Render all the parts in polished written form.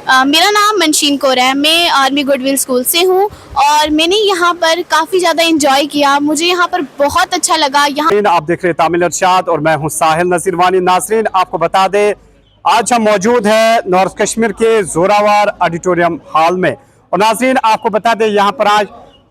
मेरा नाम मनशीन कौर है। मैं आर्मी गुडविल स्कूल से हूँ और मैंने यहाँ पर काफ़ी ज़्यादा इंजॉय किया। मुझे यहाँ पर बहुत अच्छा लगा। यहाँ आप देख रहे हैं तामिल इरशाद और मैं हूँ साहिल नसीरवानी। नाजरीन, आपको बता दें आज हम मौजूद हैं नॉर्थ कश्मीर के जोरावर ऑडिटोरियम हॉल में। और नाजरीन, आपको बता दें यहाँ पर आज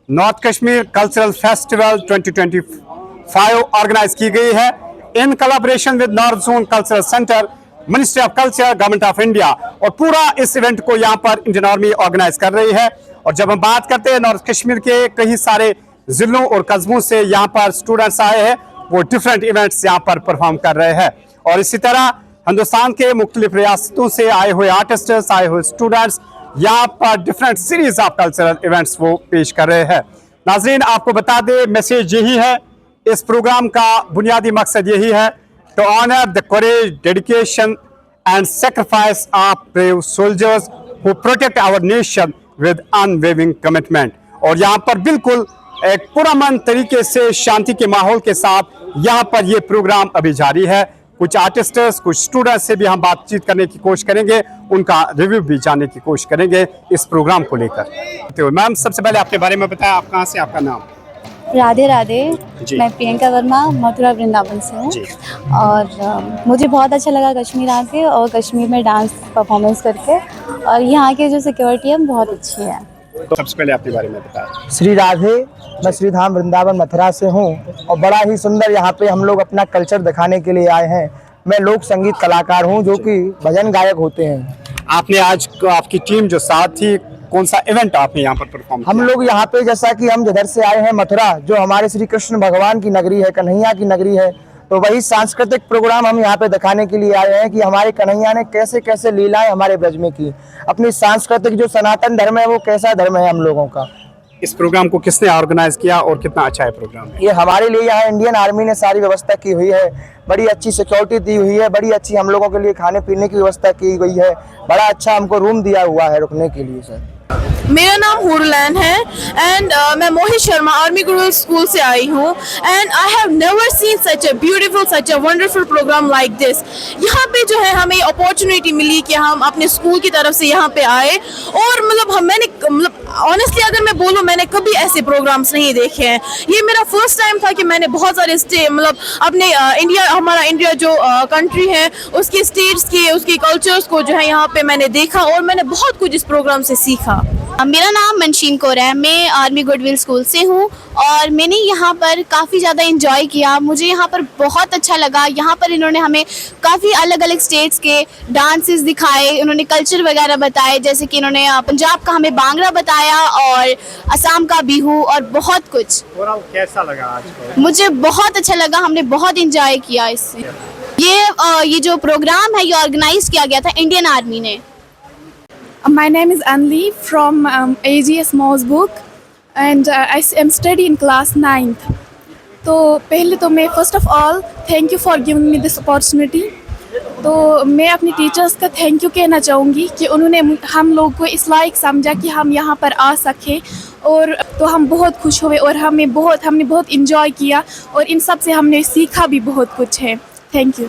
north Kashmir cultural festival 2025 organise की गई है in collaboration with north zone cultural centre, ministry of culture, government of India. और पूरा इस इवेंट को यहाँ पर इंडियन आर्मी ऑर्गेनाइज कर रही है। और जब हम बात करते हैं नॉर्थ कश्मीर के कई सारे जिलों और कस्बों से यहाँ पर स्टूडेंट्स आए हैं, वो डिफरेंट इवेंट्स यहाँ पर परफॉर्म कर रहे हैं। और इसी तरह हिंदुस्तान के मुख्तलिफ रियासतों से आए हुए आर्टिस्ट्स, आए हुए स्टूडेंट्स यहाँ पर different series of cultural events वो पेश कर रहे हैं। नाजरीन, आपको बता दें मैसेज यही है, इस प्रोग्राम का बुनियादी मकसद यही है to honor the courage, dedication and sacrifice of brave soldiers who protect our nation with unwavering commitment। और यहाँ पर बिल्कुल एक पुरअमन तरीके से शांति के माहौल के साथ यहाँ पर ये प्रोग्राम अभी जारी है। कुछ आर्टिस्ट्स, कुछ स्टूडेंट्स से भी हम बातचीत करने की कोशिश करेंगे, उनका रिव्यू भी जानने की कोशिश करेंगे इस प्रोग्राम को लेकर। तो मैम, सबसे पहले अपने बारे में बताएं, आप कहाँ से, आपका नाम? राधे राधे। मैं प्रियंका वर्मा मथुरा वृंदावन से हूँ और मुझे बहुत अच्छा लगा कश्मीर आके और कश्मीर में डांस परफॉर्मेंस करके, और यहाँ की जो सिक्योरिटी है बहुत अच्छी है। तो सबसे पहले अपने बारे में बताएं। श्री राधे, मैं श्री धाम वृंदावन मथुरा से हूँ और बड़ा ही सुंदर यहाँ पे हम लोग अपना कल्चर दिखाने के लिए आए हैं। मैं लोक संगीत कलाकार हूँ जो कि भजन गायक होते हैं। आपने आज आपकी टीम जो साथ थी, कौन सा इवेंट आपने यहाँ पर परफॉर्म किया? हम लोग यहाँ पे, जैसा कि हम जिधर से आए हैं मथुरा, जो हमारे श्री कृष्ण भगवान की नगरी है, कन्हैया की नगरी है, तो वही सांस्कृतिक प्रोग्राम हम यहाँ पे दिखाने के लिए आए हैं कि हमारे कन्हैया ने कैसे कैसे लीलाएं हमारे ब्रज में की। अपनी सांस्कृतिक जो सनातन धर्म है वो कैसा धर्म है हम लोगों का। इस प्रोग्राम को किसने ऑर्गेनाइज किया और कितना अच्छा है प्रोग्राम? ये हमारे लिए यहाँ इंडियन आर्मी ने सारी व्यवस्था की हुई है, बड़ी अच्छी सिक्योरिटी दी हुई है, बड़ी अच्छी हम लोगों के लिए खाने पीने की व्यवस्था की गई है, बड़ा अच्छा हमको रूम दिया हुआ है रुकने के लिए। सर, मेरा नाम हुरलैन है एंड मैं Mohit Sharma army goodwill school से आई हूँ and I have never seen such a beautiful, such a wonderful programme like this. यहाँ पे जो है हमें अपॉर्चुनिटी मिली कि हम अपने स्कूल की तरफ से यहाँ पे आए और मतलब ऑनेस्टली अगर मैं बोलूँ, मैंने कभी ऐसे प्रोग्राम्स नहीं देखे हैं। ये मेरा फर्स्ट टाइम था कि मैंने बहुत सारे अपने इंडिया, हमारा इंडिया जो कंट्री है उसके स्टेट्स के, उसके कल्चर्स को जो है यहाँ पे मैंने देखा और मैंने बहुत कुछ इस प्रोग्राम से सीखा। मेरा नाम मनशीन कौर है। मैं आर्मी गुडविल स्कूल से हूँ और मैंने यहाँ पर काफ़ी ज़्यादा इंजॉय किया। मुझे यहाँ पर बहुत अच्छा लगा। यहाँ पर इन्होंने हमें काफ़ी अलग अलग स्टेट्स के डांसेस दिखाए, इन्होंने कल्चर वगैरह बताए, जैसे कि इन्होंने पंजाब का हमें बांगड़ा बताया और असम का बिहू और बहुत कुछ। कैसा लगा आज को? मुझे बहुत अच्छा लगा, हमने बहुत इंजॉय किया इससे। ये जो प्रोग्राम है ये ऑर्गेनाइज किया गया था इंडियन आर्मी ने। My name is Anli from AGS Mosbook and I am studying in class 9th. तो पहले तो मैं first of all thank you for giving me this opportunity. तो मैं अपनी टीचर्स का थैंक यू कहना चाहूँगी कि उन्होंने हम लोग को इस लायक समझा कि हम यहाँ पर आ सके, और तो हम बहुत खुश हुए और हमने बहुत इंजॉय किया और इन सब से हमने सीखा भी बहुत कुछ है। Thank you.